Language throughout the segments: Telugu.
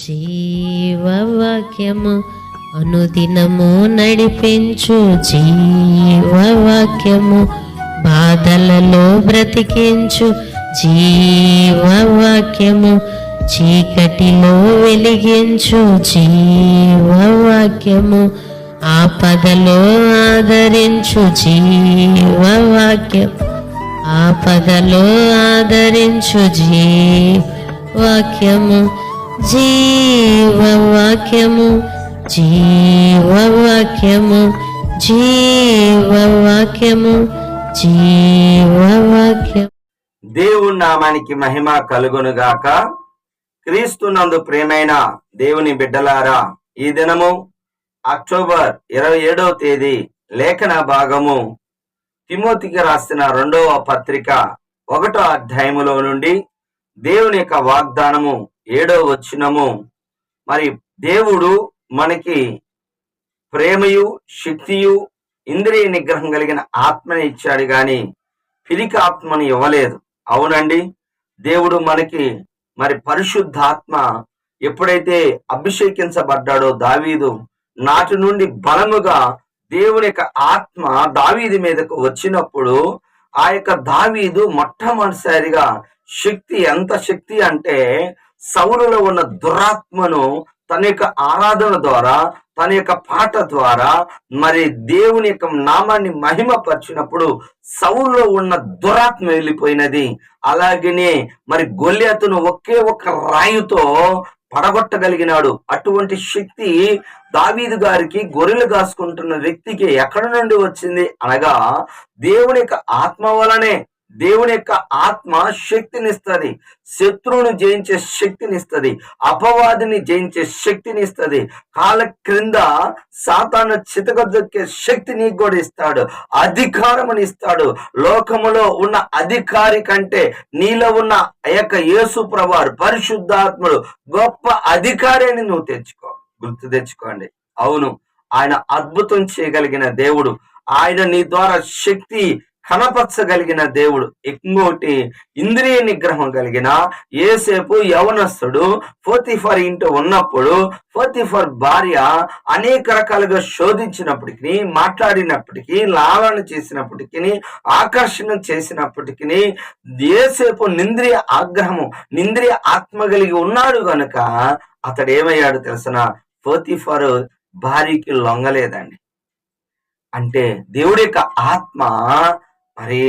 జీవవాక్యము అనుదినము నడిపించు జీవవాక్యము, బాధలలో బ్రతికించు జీవవాక్యము, చీకటిలో వెలిగించు జీవవాక్యము, ఆపదలో ఆదరించు జీవవాక్యం, ఆపదలో ఆదరించు జీవవాక్యము, జీవవాక్యము, జీవవాక్యము, జీవవాక్యము, జీవవాక్యం. దేవుని నామానికి మహిమ కలుగునుగాక. క్రీస్తునందు ప్రియమైన దేవుని బిడ్డలారా, ఈ దినము అక్టోబర్ 27వ తేదీ లేఖన భాగము తిమోతికి రాసిన 2వ పత్రిక 1వ అధ్యాయములో నుండి దేవుని యొక్క వాగ్దానము 7వ వచనము. మరి దేవుడు మనకి ప్రేమయు శక్తియు ఇంద్రియ నిగ్రహం కలిగిన ఆత్మని ఇచ్చాడు గాని పిరికి ఆత్మని ఇవ్వలేదు. అవునండి, దేవుడు మనకి మరి పరిశుద్ధాత్మ ఎప్పుడైతే అభిషేకించబడ్డాడో దావీదు నాటి నుండి బలముగా దేవుని యొక్క ఆత్మ దావీదు మీదకు వచ్చినప్పుడు ఆ యొక్క దావీదు మొట్టమొదటిసారిగా శక్తి, ఎంత శక్తి అంటే సౌలులో ఉన్న దురాత్మను తన యొక్క ఆరాధన ద్వారా, తన యొక్క పాట ద్వారా మరి దేవుని యొక్క నామాన్ని మహిమపరిచినప్పుడు సౌలులో ఉన్న దురాత్మ వెళ్ళిపోయినది. అలాగనే మరి గొల్యాతును ఒకే ఒక రాయుతో పడగొట్టగలిగినాడు. అటువంటి శక్తి దావీదు గారికి, గొర్రెలు కాసుకుంటున్న వ్యక్తికి ఎక్కడి నుండి వచ్చింది అనగా దేవుని యొక్క ఆత్మ వలనే. దేవుని యొక్క ఆత్మ శక్తినిస్తుంది, శత్రువును జయించే శక్తినిస్తుంది, అపవాదిని జయించే శక్తినిస్తుంది, కాళ్ళ క్రింద సాతాను చితకదొక్కే శక్తి నీకు కూడా ఇస్తాడు, అధికారముని ఇస్తాడు. లోకములో ఉన్న అధికారి కంటే నీలో ఉన్న ఆ యొక్క యేసు ప్రభువారు పరిశుద్ధాత్ముడు గొప్ప అధికారిని నువ్వు గుర్తు తెచ్చుకోండి. అవును, ఆయన అద్భుతం చేయగలిగిన దేవుడు, ఆయన నీ ద్వారా శక్తి కనపరచగలిగిన దేవుడు. ఇంకోటి, ఇంద్రియ నిగ్రహం కలిగిన యేసేపు యవనస్తుడు పోతీఫర్ ఇంట్లో ఉన్నప్పుడు పోతీఫర్ భార్య అనేక రకాలుగా శోధించినప్పటికీ, మాట్లాడినప్పటికీ, లాలన చేసినప్పటికీ, ఆకర్షణ చేసినప్పటికీ యేసేపు నింద్రియ ఆగ్రహము, నింద్రియ ఆత్మ కలిగి ఉన్నాడు గనుక అతడు ఏమయ్యాడు తెలుసిన? పోతీఫర్ భార్యకి లొంగలేదండి. అంటే దేవుడి యొక్క ఆత్మ మరి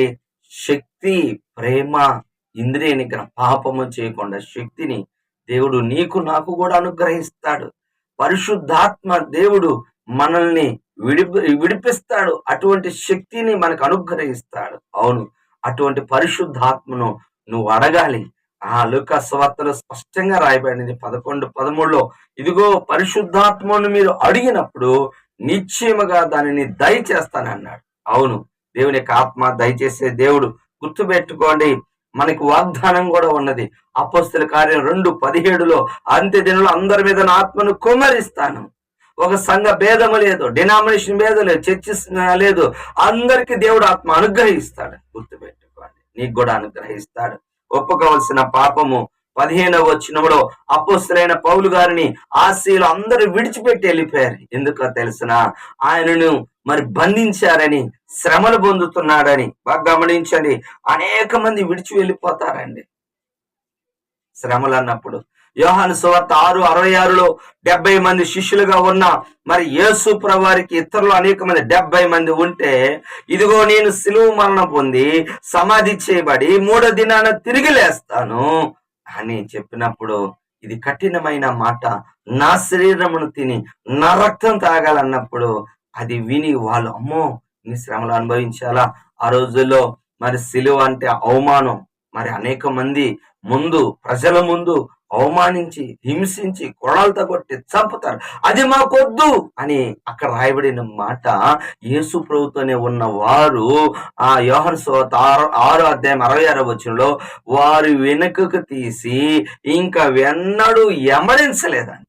శక్తి, ప్రేమ, ఇంద్రియ నిగ్రహం, పాపము చేయకుండా శక్తిని దేవుడు నీకు నాకు కూడా అనుగ్రహిస్తాడు. పరిశుద్ధాత్మ దేవుడు మనల్ని విడిపిస్తాడు, అటువంటి శక్తిని మనకు అనుగ్రహిస్తాడు. అవును, అటువంటి పరిశుద్ధాత్మను నువ్వు అడగాలి. లూకా సువార్తలో స్పష్టంగా రాయబడింది 11:13. ఇదిగో పరిశుద్ధాత్మను మీరు అడిగినప్పుడు నిశ్చయముగా దానిని దయచేస్తానన్నాడు. అవును, దేవుని యొక్క ఆత్మ దయచేసే దేవుడు. గుర్తుపెట్టుకోండి, మనకి వాగ్దానం కూడా ఉన్నది. అపోస్తల కార్యం 2:17 అంత్య దినంలో అందరి మీద నా ఆత్మను కుమ్మరిస్తాను. ఒక సంఘ భేదము లేదు, డినామినేషన్ భేదం లేదు, చర్చిస్ లేదు, అందరికి దేవుడు ఆత్మ అనుగ్రహిస్తాడు. గుర్తుపెట్టుకోండి, నీకు కూడా అనుగ్రహిస్తాడు. ఒప్పుకోవలసిన పాపము 15వ వచనంలో అపోస్తలుడైన పౌలు గారిని ఆసియాలో అందరూ విడిచిపెట్టి వెళ్ళిపోయారు. ఎందుకో తెలిసిన? ఆయనను మరి బంధించారని, శ్రమలు పొందుతున్నాడని. బాగా గమనించండి, అనేక మంది విడిచి వెళ్ళిపోతారండి శ్రమలు అన్నప్పుడు. యోహాను సువార్త 6:66 70 మంది శిష్యులుగా ఉన్న మరి యేసు ప్రభువారికి ఇతరులు అనేక మంది 70 మంది ఉంటే, ఇదిగో నేను సిలువ మరణం పొంది సమాధి చేయబడి 3వ దినాన తిరిగి లేస్తాను అని చెప్పినప్పుడు, ఇది కఠినమైన మాట, నా శరీరమును తిని నా రక్తం తాగాలన్నప్పుడు అది విని వాళ్ళు అమ్మో నీ శ్రమలు అనుభవించాలా. ఆ రోజుల్లో మరి సిలువ అంటే అవమానం. మరి అనేక మంది ముందు, ప్రజల ముందు అవమానించి, హింసించి, కొడాలతో కొట్టి చంపుతారు. అది మాకొద్దు అని అక్కడ రాయబడిన మాట. యేసు ప్రభుతోనే ఉన్న వారు ఆ యోహాను సువార్త 6:66 వారు వెనుకకు తీసి ఇంకా వెన్నడూ ఎమ్మడించలేదండి.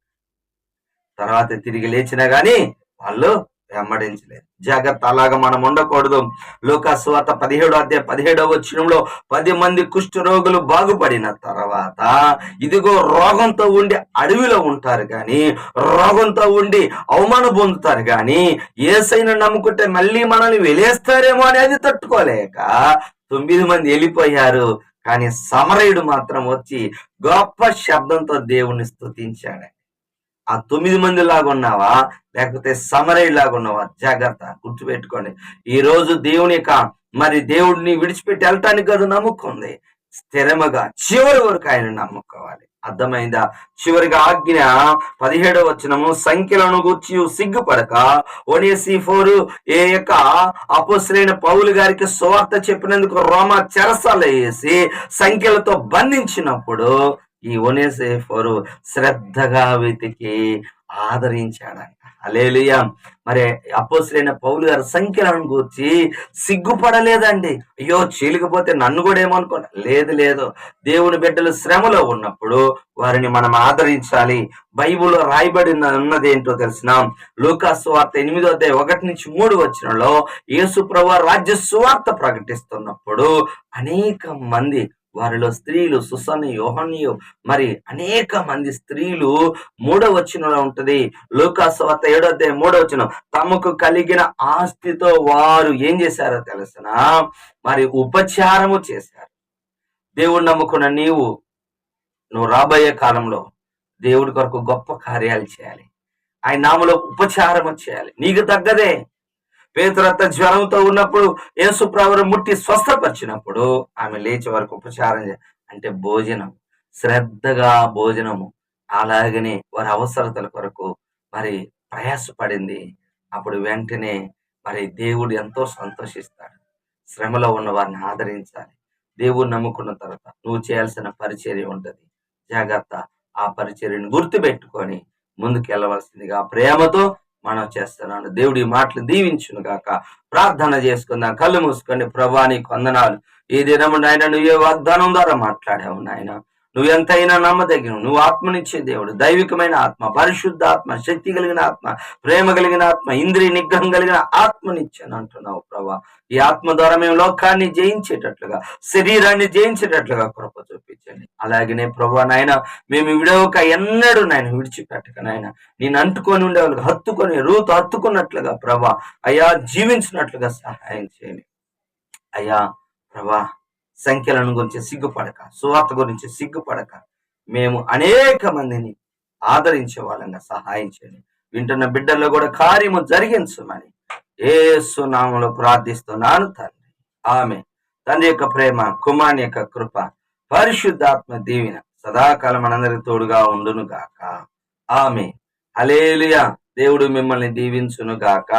తర్వాత తిరిగి లేచినా గాని వాళ్ళు వెంబడించలేదు. జాగ్రత్త, అలాగా మనం ఉండకూడదు. లూకాసు సువార్త 17 అధ్యాయం 17 10 మంది కుష్ఠరోగులు బాగుపడిన తర్వాత ఇదిగో రోగంతో ఉండి అడవిలో ఉంటారు కానీ, రోగంతో ఉండి అవమానం పొందుతారు కానీ, యేసయ్యను నమ్ముకుంటే మళ్ళీ మనల్ని వెలేస్తారేమో అనేది తట్టుకోలేక 9 మంది వెళ్ళిపోయారు. కానీ సమరయుడు మాత్రం వచ్చి గొప్ప శబ్దంతో దేవుణ్ణి స్తుతించాడు. ఆ 9 మంది లాగా ఉన్నావా, లేకపోతే సమరయుడు లాగా ఉన్నావా? జాగ్రత్త, గుర్తుపెట్టుకోండి. ఈ రోజు దేవుడిని విడిచిపెట్టి వెళ్ళటానికి కాదు నమ్ముకుంది, స్థిరముగా చివరి వరకు ఆయన నమ్ముకోవాలి. అర్థమైందా? చివరిగా ఆజ్ఞ 17వ వచనము, సంఖ్యలను గూర్చి సిగ్గుపడక ఒనేసిఫోరు ఏ యొక్క అపోస్తలుడైన పౌలు గారికి సువార్త చెప్పినందుకు రోమా చెరసాల వేసి సంఖ్యలతో బంధించినప్పుడు ఈ ఒనేసిఫోరు శ్రద్ధగా వెతికి ఆదరించాడంట. హల్లెలూయా. మరి అపోస్తలుడైన పౌలు గారు సంఖ్యలను గూర్చి సిగ్గుపడలేదండి. అయ్యో చీలికపోతే నన్ను కూడా ఏమనుకోండి, లేదు. దేవుని బిడ్డలు శ్రమలో ఉన్నప్పుడు వారిని మనం ఆదరించాలి. బైబిల్లో రాయబడి ఉన్నది ఏంటో తెలిసిన లూకాసు సువార్త 8వ అధ్యాయం 1-3 వచనంలో యేసు ప్రభువు రాజ్య సువార్త ప్రకటిస్తున్నప్పుడు అనేక మంది, వారిలో స్త్రీలు, సుసని, యోహనియు, మరి అనేక మంది స్త్రీలు 3వ వచనంలో ఉంటది. లూకాసు సువార్త 7వ అధ్యాయం 3వ వచనం, తమకు కలిగిన ఆస్తితో వారు ఏం చేశారో తెలుసిన, మరి ఉపచారము చేశారు. దేవుడు నమ్ముకున్న నువ్వు రాబోయే కాలంలో దేవుడి కొరకు గొప్ప కార్యాలు చేయాలి. ఆయన నామలో ఉపచారము చేయాలి. నీకు తగ్గదే. పేతురత్త జ్వరంతో ఉన్నప్పుడు యేసు ప్రభువును ముట్టి స్వస్థపరిచినప్పుడు ఆమె లేచి వరకు ఉపచారం అంటే భోజనం, శ్రద్ధగా భోజనము, అలాగనే వారి అవసరతల కొరకు మరి ప్రయాసపడింది. అప్పుడు వెంటనే మరి దేవుడు ఎంతో సంతోషిస్తాడు. శ్రమలో ఉన్న వారిని ఆదరించాలి. దేవుడు నమ్ముకున్న తర్వాత నువ్వు చేయాల్సిన పరిచర్య ఉంటది. జాగ్రత్త, ఆ పరిచర్యను గుర్తుపెట్టుకొని ముందుకు వెళ్ళవలసిందిగా ప్రేమతో మనం చేస్తున్నాను. దేవుడి మాటలు దీవించును గాక. ప్రార్థన చేసుకుందాం. కళ్ళు మూసుకొని, ప్రభువా నీకు వందనాలు. ఈ దినము నాయన నువ్వే వాగ్దానం ద్వారా మాట్లాడావు నాయన. నువ్వు ఎంతైనా నమ్మదగిన, నువ్వు ఆత్మనిచ్చే దేవుడు, దైవికమైన ఆత్మ, పరిశుద్ధ ఆత్మ, శక్తి కలిగిన ఆత్మ, ప్రేమ కలిగిన ఆత్మ, ఇంద్రియ నిగ్రహం కలిగిన ఆత్మనిచ్చాను అంటున్నావు ప్రభా. ఈ ఆత్మ ద్వారా మేము లోకాన్ని జయించేటట్లుగా, శరీరాన్ని జయించేటట్లుగా కృప చూపించండి. అలాగనే ప్రభా నాయన, మేము విడవక ఎన్నడూ నాయన విడిచిపెట్టక నాయన నేను అంటుకొని ఉండేవాళ్ళకి హత్తుకున్నట్లుగా ప్రభా అయ్యా జీవించినట్లుగా సహాయం చేయండి అయ్యా. ప్రభా సంఖ్యలను గురించి సిగ్గుపడక, సువార్త గురించి సిగ్గుపడక మేము అనేక మందిని ఆదరించే వాళ్ళంగా సహాయం చేయండి. వింటున్న బిడ్డల్లో కూడా కార్యము జరిగించమని యేసు నామములో ప్రార్థిస్తున్నాను తండ్రి. ఆమె తండ్రి యొక్క ప్రేమ, కుమారుని యొక్క కృప, పరిశుద్ధాత్మ దీవెన సదాకాలం మనందరికి తోడుగా ఉండును గాక. ఆమె హల్లెలూయా. దేవుడు మిమ్మల్ని దీవించును గాక.